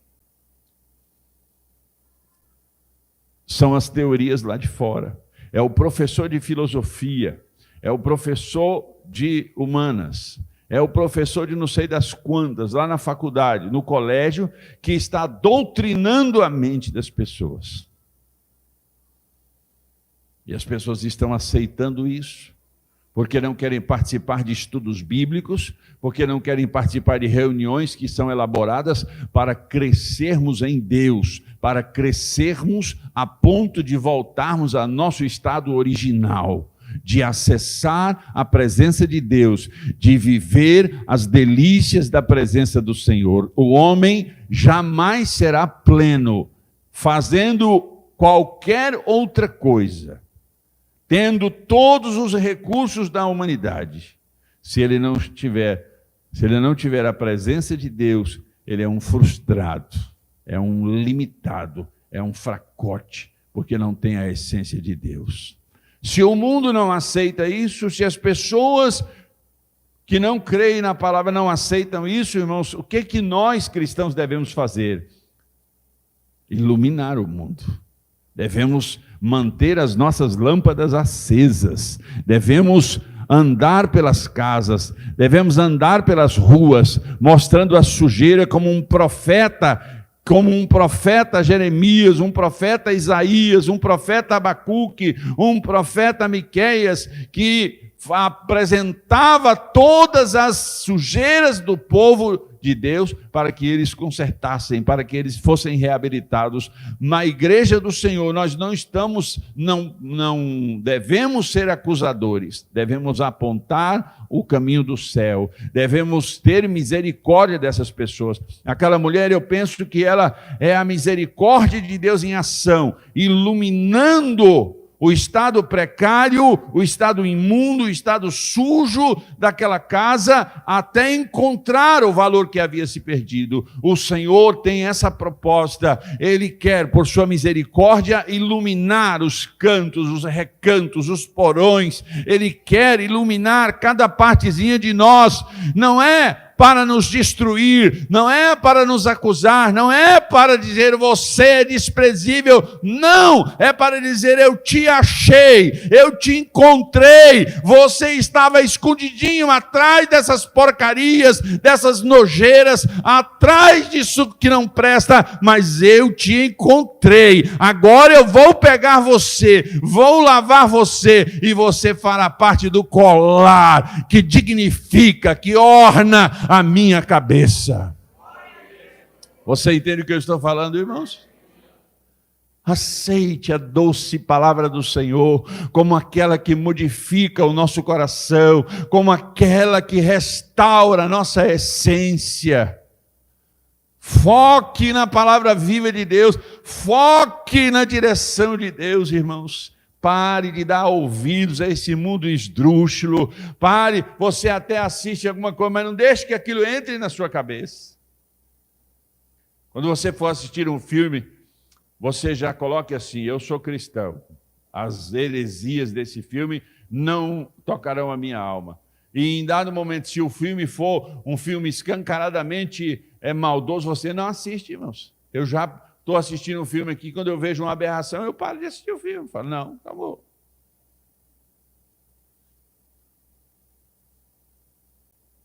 são as teorias lá de fora. É o professor de filosofia, é o professor de humanas, é o professor de não sei das quantas, lá na faculdade, no colégio, que está doutrinando a mente das pessoas. E as pessoas estão aceitando isso, porque não querem participar de estudos bíblicos, porque não querem participar de reuniões que são elaboradas para crescermos em Deus, para crescermos a ponto de voltarmos ao nosso estado original, de acessar a presença de Deus, de viver as delícias da presença do Senhor. O homem jamais será pleno fazendo qualquer outra coisa, tendo todos os recursos da humanidade. Se ele não tiver a presença de Deus, ele é um frustrado, é um limitado, é um fracote, porque não tem a essência de Deus. Se o mundo não aceita isso, se as pessoas que não creem na palavra não aceitam isso, irmãos, o que nós cristãos devemos fazer? Iluminar o mundo. Devemos manter as nossas lâmpadas acesas, devemos andar pelas casas, devemos andar pelas ruas, mostrando a sujeira como um profeta Jeremias, um profeta Isaías, um profeta Abacuque, um profeta Miqueias, que apresentava todas as sujeiras do povo de Deus para que eles consertassem, para que eles fossem reabilitados. Na igreja do Senhor, nós não devemos ser acusadores, devemos apontar o caminho do céu, devemos ter misericórdia dessas pessoas. Aquela mulher, eu penso que ela é a misericórdia de Deus em ação, iluminando o estado precário, o estado imundo, o estado sujo daquela casa, até encontrar o valor que havia se perdido. O Senhor tem essa proposta, Ele quer, por sua misericórdia, iluminar os cantos, os recantos, os porões. Ele quer iluminar cada partezinha de nós. Não é para nos destruir, não é para nos acusar, não é para dizer você é desprezível, não, é para dizer eu te achei, eu te encontrei, você estava escondidinho atrás dessas porcarias, dessas nojeiras, atrás disso que não presta, mas eu te encontrei, agora eu vou pegar você, vou lavar você, e você fará parte do colar, que dignifica, que orna a minha cabeça. Você entende o que eu estou falando, irmãos? Aceite a doce palavra do Senhor como aquela que modifica o nosso coração, como aquela que restaura a nossa essência. Foque na palavra viva de Deus, foque na direção de Deus, irmãos. Pare de dar ouvidos a esse mundo esdrúxulo. Pare, você até assiste alguma coisa, mas não deixe que aquilo entre na sua cabeça. Quando você for assistir um filme, você já coloque assim, eu sou cristão. As heresias desse filme não tocarão a minha alma. E em dado momento, se o filme for um filme escancaradamente maldoso, você não assiste, irmãos. Eu já estou assistindo um filme aqui, quando eu vejo uma aberração, eu paro de assistir o filme. Falo, não, acabou.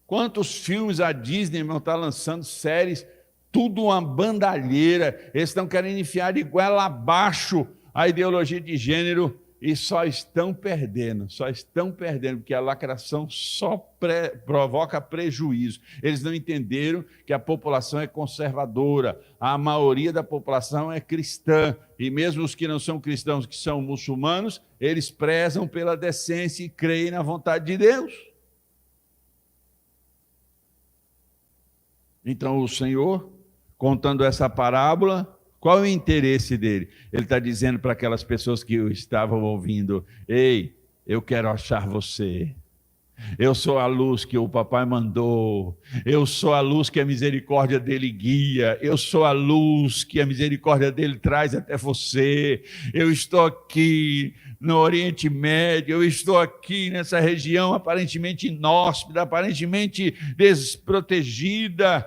Quantos filmes a Disney, irmão, está lançando séries, tudo uma bandalheira. Eles estão querendo enfiar de goela abaixo a ideologia de gênero e só estão perdendo, porque a lacração só provoca prejuízo. Eles não entenderam que a população é conservadora, a maioria da população é cristã, e mesmo os que não são cristãos, que são muçulmanos, eles prezam pela decência e creem na vontade de Deus. Então o Senhor, contando essa parábola, qual é o interesse dele? Ele está dizendo para aquelas pessoas que o estavam ouvindo, ei, eu quero achar você. Eu sou a luz que o papai mandou. Eu sou a luz que a misericórdia dele guia. Eu sou a luz que a misericórdia dele traz até você. Eu estou aqui no Oriente Médio. Eu estou aqui nessa região aparentemente inóspita, aparentemente desprotegida,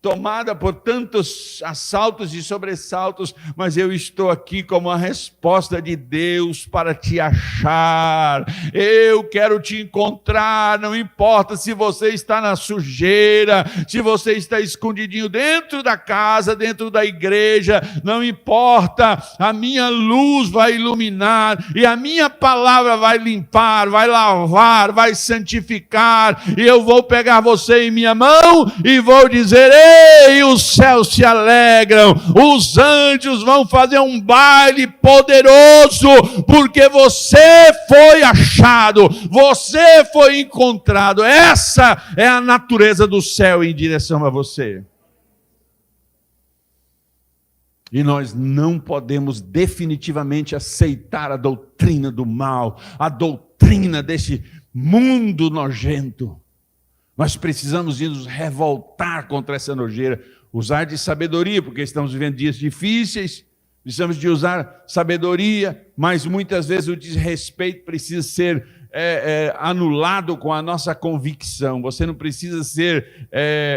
tomada por tantos assaltos e sobressaltos, mas eu estou aqui como a resposta de Deus para te achar. Eu quero te encontrar, não importa se você está na sujeira, se você está escondidinho dentro da casa, dentro da igreja, não importa, a minha luz vai iluminar e a minha palavra vai limpar, vai lavar, vai santificar, e eu vou pegar você em minha mão e vou dizer, ei, os céus se alegram, os anjos vão fazer um baile poderoso, porque você foi achado, você foi encontrado. Essa é a natureza do céu em direção a você. E nós não podemos definitivamente aceitar a doutrina do mal, a doutrina desse mundo nojento. Nós precisamos nos revoltar contra essa nojeira. usar de sabedoria, porque estamos vivendo dias difíceis, precisamos de usar sabedoria, mas muitas vezes o desrespeito precisa ser anulado com a nossa convicção. Você não precisa ser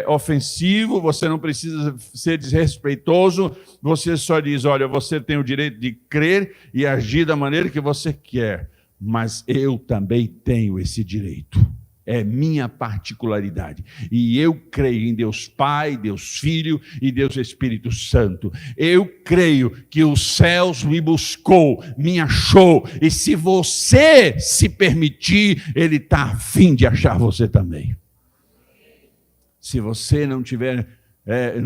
ofensivo, você não precisa ser desrespeitoso, você só diz, olha, você tem o direito de crer e agir da maneira que você quer, mas eu também tenho esse direito. É minha particularidade. E eu creio em Deus Pai, Deus Filho e Deus Espírito Santo. Eu creio que os céus me buscou, me achou. E se você se permitir, Ele está a fim de achar você também. Se você não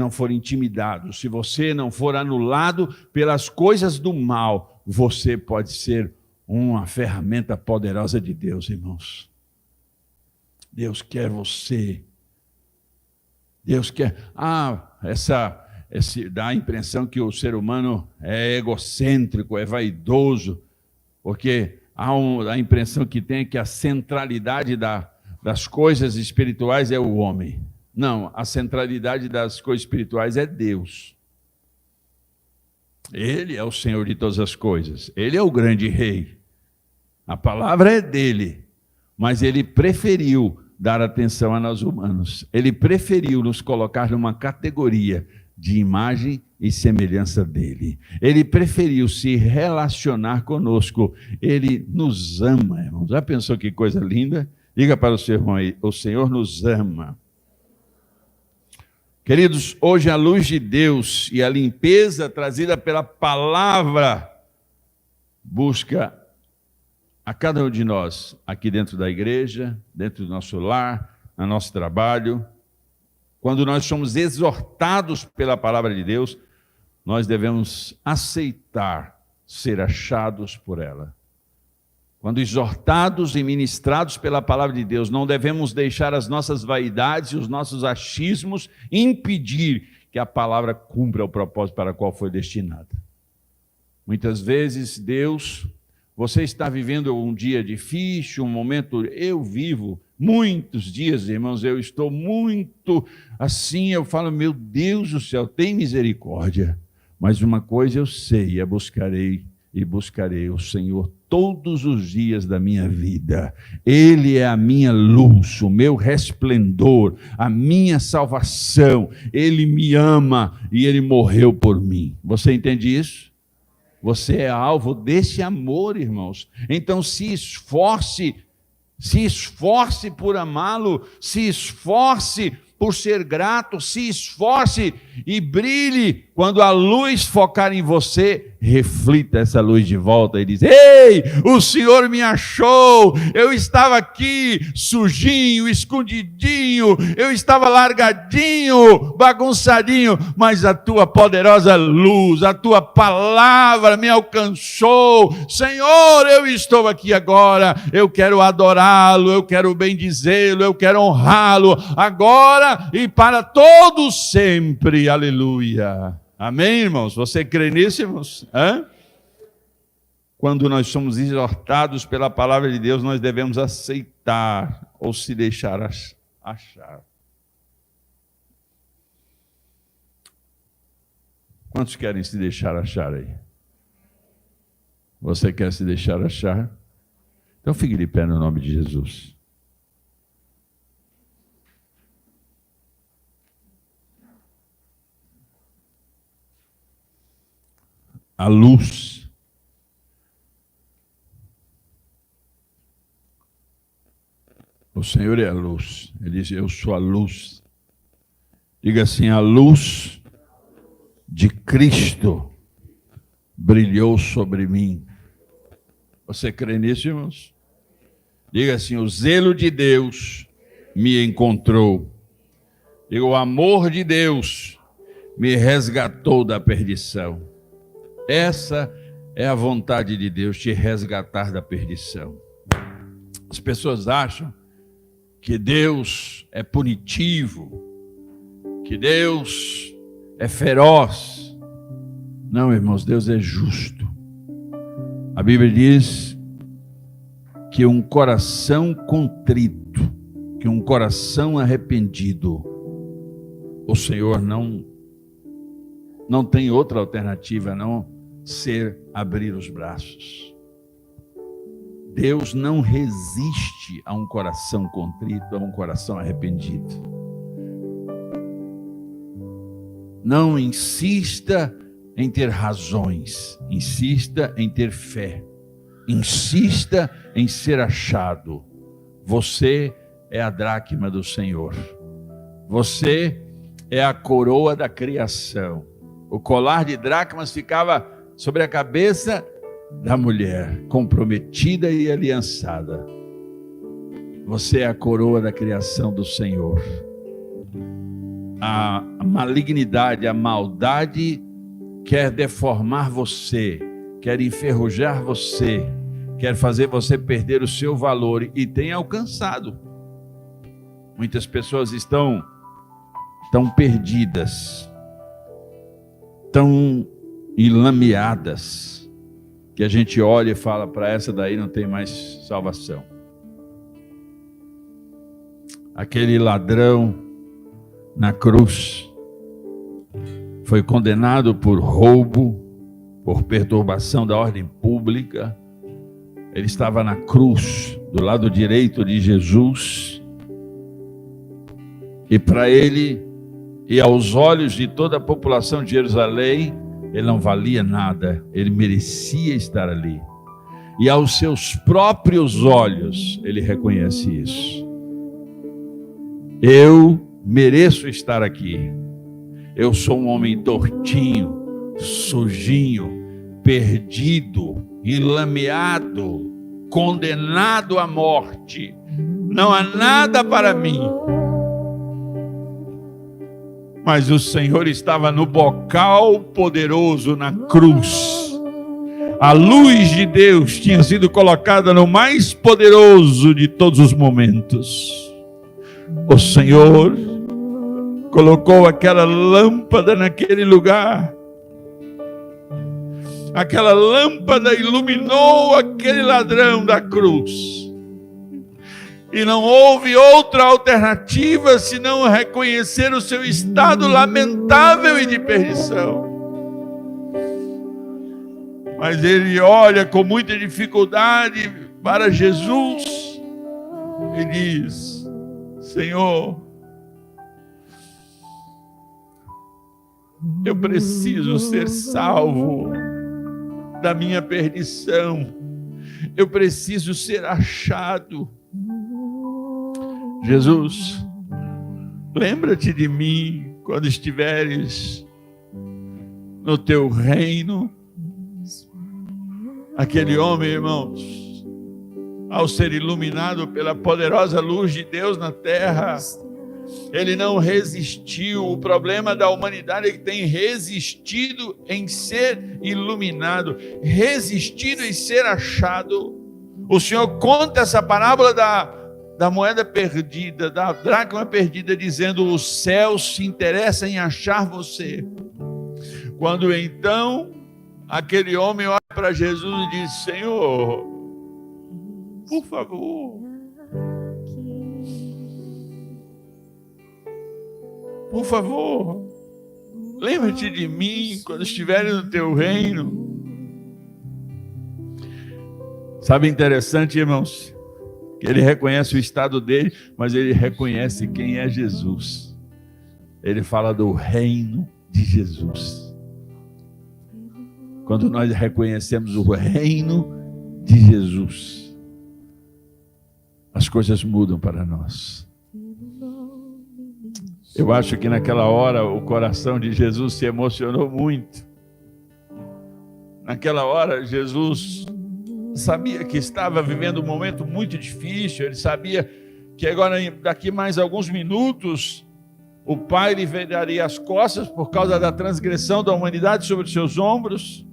for intimidado, se você não for anulado pelas coisas do mal, você pode ser uma ferramenta poderosa de Deus, irmãos. Deus quer você. Deus quer. Dá a impressão que o ser humano é egocêntrico, é vaidoso, porque há a impressão que tem que a centralidade das coisas espirituais é o homem. Não, a centralidade das coisas espirituais é Deus. Ele é o Senhor de todas as coisas. Ele é o grande rei. A palavra é dele. Mas ele preferiu dar atenção a nós humanos. Ele preferiu nos colocar numa categoria de imagem e semelhança dele. Ele preferiu se relacionar conosco. Ele nos ama, irmão. Já pensou que coisa linda? Diga para o seu irmão aí, o Senhor nos ama. Queridos, hoje a luz de Deus e a limpeza trazida pela palavra busca a cada um de nós, aqui dentro da igreja, dentro do nosso lar, no nosso trabalho. Quando nós somos exortados pela palavra de Deus, nós devemos aceitar ser achados por ela. Quando exortados e ministrados pela palavra de Deus, não devemos deixar as nossas vaidades e os nossos achismos impedir que a palavra cumpra o propósito para o qual foi destinada. Muitas vezes, você está vivendo um dia difícil, um momento, eu vivo muitos dias, irmãos, eu estou muito assim, eu falo, meu Deus do céu, tem misericórdia. Mas uma coisa eu sei, buscarei o Senhor todos os dias da minha vida. Ele é a minha luz, o meu resplendor, a minha salvação. Ele me ama e Ele morreu por mim. Você entende isso? Você é alvo desse amor, irmãos. Então se esforce por amá-lo, se esforce por ser grato, se esforce e brilhe. Quando a luz focar em você, reflita essa luz de volta e diz, ei, o Senhor me achou, eu estava aqui sujinho, escondidinho, eu estava largadinho, bagunçadinho, mas a tua poderosa luz, a tua palavra me alcançou. Senhor, eu estou aqui agora, eu quero adorá-lo, eu quero bendizê-lo, eu quero honrá-lo agora e para todo sempre. Aleluia. Amém, irmãos? Você crê nisso, irmãos? Quando nós somos exortados pela palavra de Deus, nós devemos aceitar ou se deixar achar. Quantos querem se deixar achar aí? Você quer se deixar achar? Então fique de pé no nome de Jesus. A luz. O Senhor é a luz. Ele diz, eu sou a luz. Diga assim, a luz de Cristo brilhou sobre mim. Você crê nisso, irmãos? Diga assim, o zelo de Deus me encontrou. Diga, o amor de Deus me resgatou da perdição. Essa é a vontade de Deus, te resgatar da perdição. As pessoas acham que Deus é punitivo, que Deus é feroz. Não, irmãos, Deus é justo. A Bíblia diz que um coração contrito, que um coração arrependido, o Senhor não Não tem outra alternativa a não ser abrir os braços. Deus não resiste a um coração contrito, a um coração arrependido. Não insista em ter razões, insista em ter fé, insista em ser achado. Você é a dracma do Senhor. Você é a coroa da criação. O colar de dracmas ficava sobre a cabeça da mulher, comprometida e aliançada. Você é a coroa da criação do Senhor. A malignidade, a maldade quer deformar você, quer enferrujar você, quer fazer você perder o seu valor e tem alcançado. Muitas pessoas estão tão perdidas, tão enlameadas, que a gente olha e fala, para essa daí não tem mais salvação. Aquele ladrão na cruz foi condenado por roubo, por perturbação da ordem pública. Ele estava na cruz, do lado direito de Jesus, e para ele, e aos olhos de toda a população de Jerusalém, ele não valia nada, ele merecia estar ali. E aos seus próprios olhos, ele reconhece isso. Eu mereço estar aqui. Eu sou um homem tortinho, sujinho, perdido, enlameado, condenado à morte. Não há nada para mim. Mas o Senhor estava no bocal poderoso, na cruz. A luz de Deus tinha sido colocada no mais poderoso de todos os momentos. O Senhor colocou aquela lâmpada naquele lugar. Aquela lâmpada iluminou aquele ladrão da cruz. E não houve outra alternativa senão reconhecer o seu estado lamentável e de perdição. Mas ele olha com muita dificuldade para Jesus e diz: Senhor, eu preciso ser salvo da minha perdição. Eu preciso ser achado. Jesus, lembra-te de mim quando estiveres no teu reino. Aquele homem, irmãos, ao ser iluminado pela poderosa luz de Deus na terra, ele não resistiu. O problema da humanidade é que tem resistido em ser iluminado, resistido em ser achado. O Senhor conta essa parábola da moeda perdida, da dracma perdida, dizendo: o céu se interessa em achar você. Quando então aquele homem olha para Jesus e diz: Senhor, por favor, por favor, lembra-te de mim quando estiveres no teu reino. Sabe, interessante, irmãos, que ele reconhece o estado dele, mas ele reconhece quem é Jesus. Ele fala do reino de Jesus. Quando nós reconhecemos o reino de Jesus, as coisas mudam para nós. Eu acho que naquela hora o coração de Jesus se emocionou muito. Naquela hora Jesus sabia que estava vivendo um momento muito difícil. Ele sabia que agora, daqui mais alguns minutos, o Pai lhe viraria as costas por causa da transgressão da humanidade sobre os seus ombros.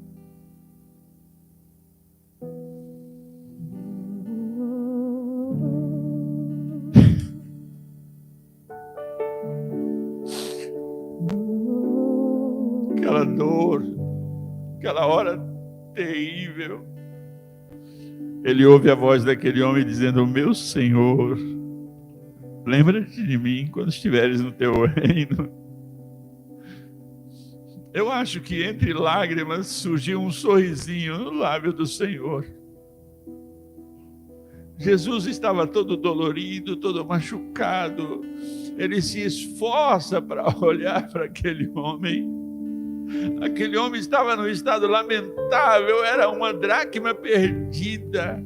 Aquela dor, aquela hora terrível. Ele ouve a voz daquele homem dizendo: meu Senhor, lembra-te de mim quando estiveres no teu reino. Eu acho que entre lágrimas surgiu um sorrisinho no lábio do Senhor. Jesus estava todo dolorido, todo machucado. Ele se esforça para olhar para aquele homem. Aquele homem estava num estado lamentável, era uma dracma perdida.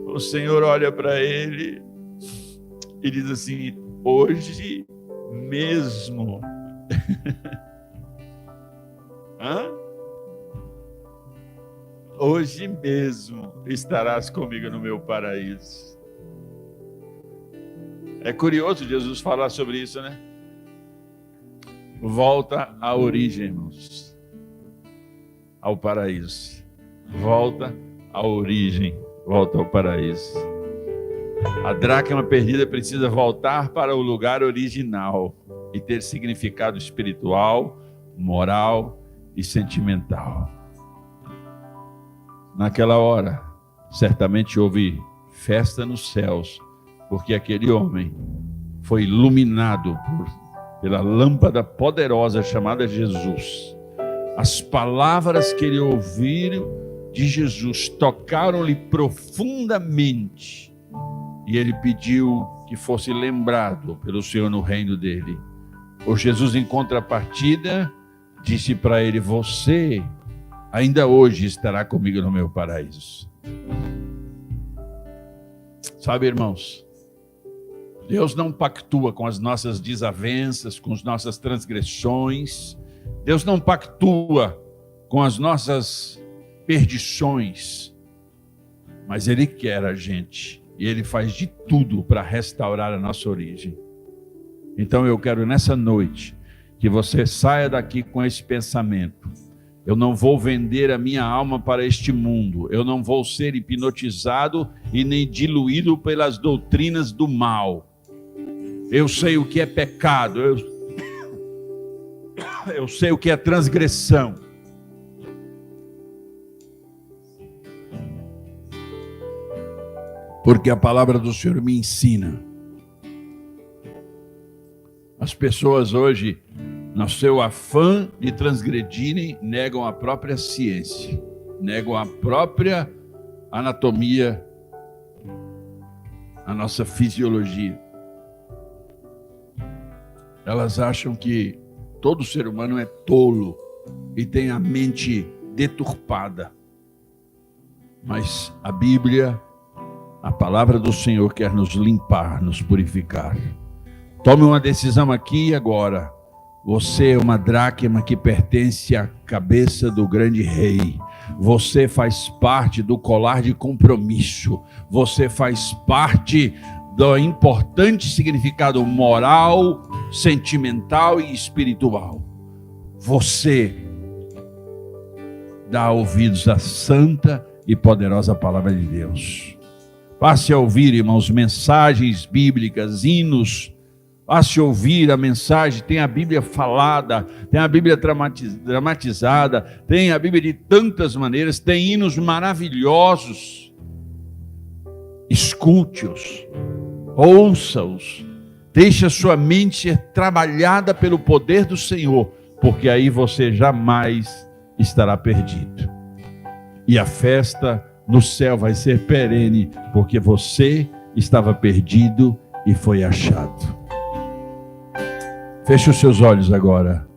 O Senhor olha para ele e diz assim: hoje mesmo. Hoje mesmo estarás comigo no meu paraíso. É curioso Jesus falar sobre isso, né? Volta à origem, irmãos. Ao paraíso. Volta à origem. Volta ao paraíso. A dracma perdida precisa voltar para o lugar original e ter significado espiritual, moral e sentimental. Naquela hora, certamente houve festa nos céus, porque aquele homem foi iluminado pela lâmpada poderosa chamada Jesus. As palavras que ele ouviu de Jesus tocaram-lhe profundamente, e ele pediu que fosse lembrado pelo Senhor no reino dele. O Jesus, em contrapartida, disse para ele: você ainda hoje estará comigo no meu paraíso. Sabe, irmãos, Deus não pactua com as nossas desavenças, com as nossas transgressões. Deus não pactua com as nossas perdições. Mas Ele quer a gente. E Ele faz de tudo para restaurar a nossa origem. Então eu quero nessa noite que você saia daqui com esse pensamento: eu não vou vender a minha alma para este mundo, eu não vou ser hipnotizado e nem diluído pelas doutrinas do mal. Eu sei o que é pecado, eu sei o que é transgressão. Porque a palavra do Senhor me ensina. As pessoas hoje, no seu afã de transgredirem, negam a própria ciência, negam a própria anatomia, a nossa fisiologia. Elas acham que todo ser humano é tolo e tem a mente deturpada. Mas a Bíblia, a palavra do Senhor, quer nos limpar, nos purificar. Tome uma decisão aqui e agora. Você é uma dracma que pertence à cabeça do grande rei. Você faz parte do colar de compromisso. Você faz parte do importante significado moral, sentimental e espiritual. Você dá ouvidos à santa e poderosa palavra de Deus. Passe a ouvir, irmãos, mensagens bíblicas, hinos. Passe a ouvir a mensagem. Tem a Bíblia falada, tem a Bíblia dramatizada, tem a Bíblia de tantas maneiras, tem hinos maravilhosos. Escute-os, ouça-os, deixe a sua mente ser trabalhada pelo poder do Senhor, porque aí você jamais estará perdido. E a festa no céu vai ser perene, porque você estava perdido e foi achado. Feche os seus olhos agora.